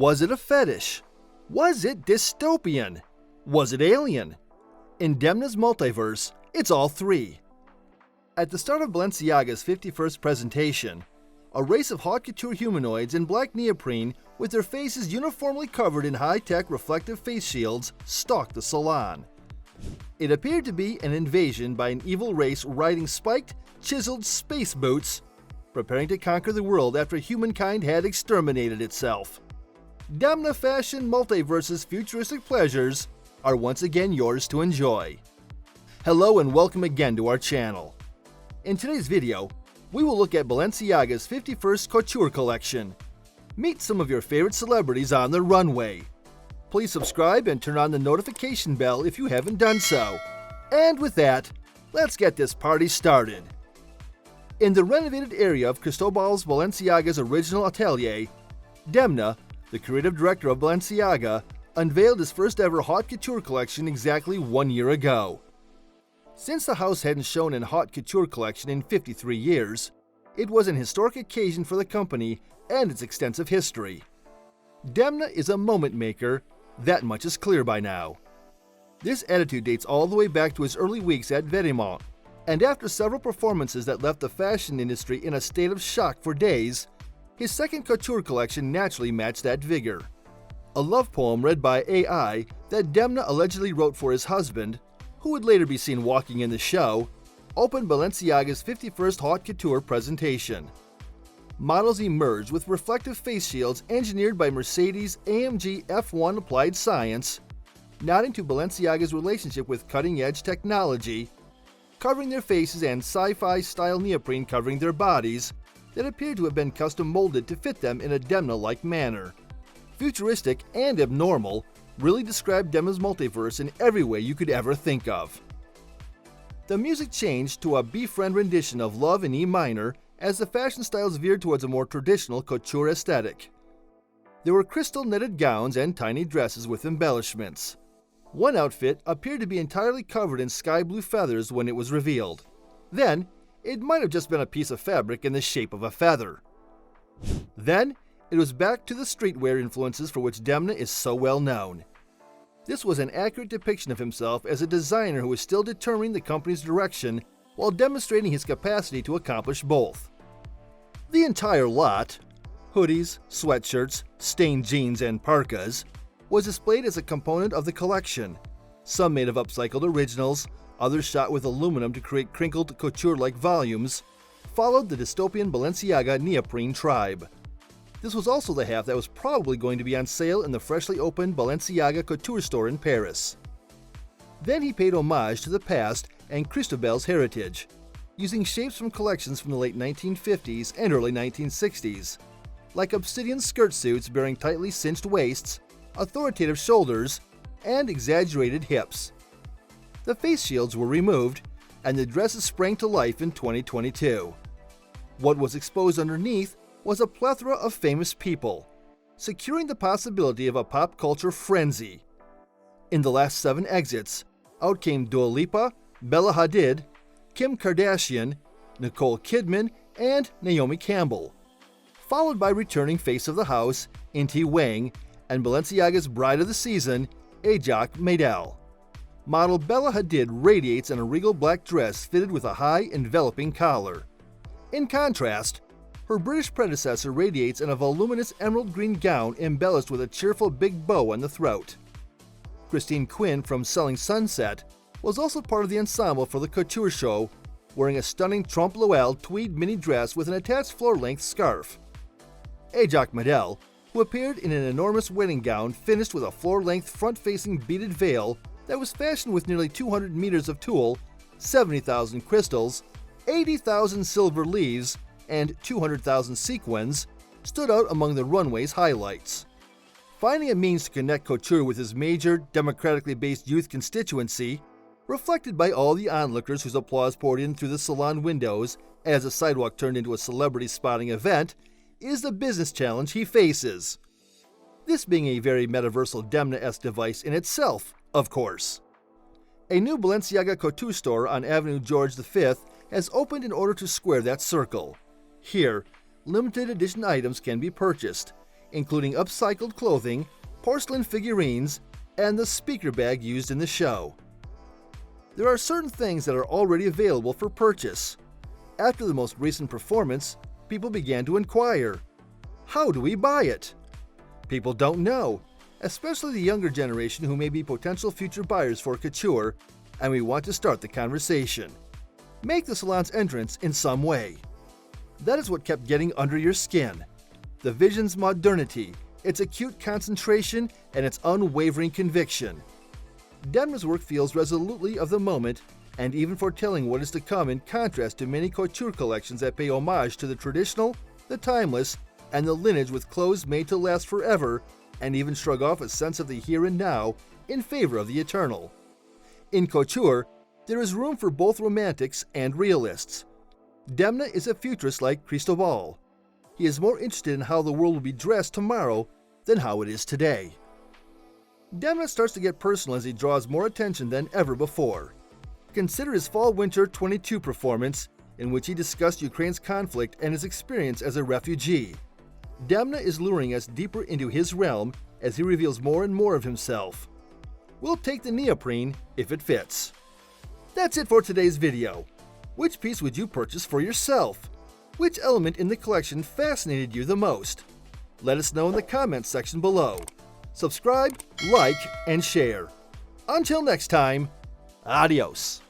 Was it a fetish? Was it dystopian? Was it alien? In Demna's multiverse, it's all three. At the start of Balenciaga's 51st presentation, a race of haute couture humanoids in black neoprene with their faces uniformly covered in high-tech reflective face shields stalked the salon. It appeared to be an invasion by an evil race riding spiked, chiseled space boots, preparing to conquer the world after humankind had exterminated itself. Demna Fashion Multiverse's futuristic pleasures are once again yours to enjoy. Hello and welcome again to our channel. In today's video, we will look at Balenciaga's 51st Couture collection. Meet some of your favorite celebrities on the runway. Please subscribe and turn on the notification bell if you haven't done so. And with that, let's get this party started. In the renovated area of Cristóbal Balenciaga's original atelier, Demna, the creative director of Balenciaga, unveiled his first ever haute couture collection exactly 1 year ago. Since the house hadn't shown an haute couture collection in 53 years, it was an historic occasion for the company and its extensive history. Demna is a moment maker, that much is clear by now. This attitude dates all the way back to his early weeks at Vetements, and after several performances that left the fashion industry in a state of shock for days, his second couture collection naturally matched that vigor. A love poem read by AI that Demna allegedly wrote for his husband, who would later be seen walking in the show, opened Balenciaga's 51st haute couture presentation. Models emerged with reflective face shields engineered by Mercedes-AMG F1 Applied Science, nodding to Balenciaga's relationship with cutting-edge technology, covering their faces and sci-fi-style neoprene covering their bodies that appeared to have been custom molded to fit them in a Demna-like manner. Futuristic and abnormal really described Demna's multiverse in every way you could ever think of. The music changed to a befriend rendition of Love in E minor as the fashion styles veered towards a more traditional couture aesthetic. There were crystal knitted gowns and tiny dresses with embellishments. One outfit appeared to be entirely covered in sky blue feathers when it was revealed. Then, it might have just been a piece of fabric in the shape of a feather. Then, it was back to the streetwear influences for which Demna is so well known. This was an accurate depiction of himself as a designer who was still determining the company's direction while demonstrating his capacity to accomplish both. The entire lot, hoodies, sweatshirts, stained jeans, and parkas, was displayed as a component of the collection, some made of upcycled originals, others shot with aluminum to create crinkled couture-like volumes, followed the dystopian Balenciaga neoprene tribe. This was also the half that was probably going to be on sale in the freshly opened Balenciaga Couture store in Paris. Then he paid homage to the past and Cristóbal's heritage, using shapes from collections from the late 1950s and early 1960s, like obsidian skirt suits bearing tightly cinched waists, authoritative shoulders, and exaggerated hips. The face shields were removed, and the dresses sprang to life in 2022. What was exposed underneath was a plethora of famous people, securing the possibility of a pop culture frenzy. In the last 7 exits, out came Dua Lipa, Bella Hadid, Kim Kardashian, Nicole Kidman, and Naomi Campbell, followed by returning face of the house, Inti Wang, and Balenciaga's bride of the season, Ajak Maidel. Model Bella Hadid radiates in a regal black dress fitted with a high, enveloping collar. In contrast, her British predecessor radiates in a voluminous emerald green gown embellished with a cheerful big bow on the throat. Christine Quinn from Selling Sunset was also part of the ensemble for the couture show, wearing a stunning trompe l'oeil tweed mini dress with an attached floor-length scarf. Ajak Maidel, who appeared in an enormous wedding gown finished with a floor-length front-facing beaded veil that was fashioned with nearly 200 meters of tulle, 70,000 crystals, 80,000 silver leaves, and 200,000 sequins, stood out among the runway's highlights. Finding a means to connect couture with his major, democratically based youth constituency, reflected by all the onlookers whose applause poured in through the salon windows as the sidewalk turned into a celebrity spotting event, is the business challenge he faces. This being a very metaversal Demna-esque device in itself, of course. A new Balenciaga Couture store on Avenue George V has opened in order to square that circle. Here, limited edition items can be purchased, including upcycled clothing, porcelain figurines, and the speaker bag used in the show. There are certain things that are already available for purchase. After the most recent performance, people began to inquire, how do we buy it? People don't know, especially the younger generation who may be potential future buyers for couture, and we want to start the conversation. Make the salon's entrance in some way. That is what kept getting under your skin. The vision's modernity, its acute concentration, and its unwavering conviction. Demna's work feels resolutely of the moment and even foretelling what is to come, in contrast to many couture collections that pay homage to the traditional, the timeless, and the lineage with clothes made to last forever, and even shrug off a sense of the here and now in favor of the eternal. In couture, there is room for both romantics and realists. Demna is a futurist like Cristóbal. He is more interested in how the world will be dressed tomorrow than how it is today. Demna starts to get personal as he draws more attention than ever before. Consider his Fall-Winter 22 performance, in which he discussed Ukraine's conflict and his experience as a refugee. Demna is luring us deeper into his realm as he reveals more and more of himself. We'll take the neoprene if it fits. That's it for today's video. Which piece would you purchase for yourself? Which element in the collection fascinated you the most? Let us know in the comments section below. Subscribe, like, and share. Until next time, adios.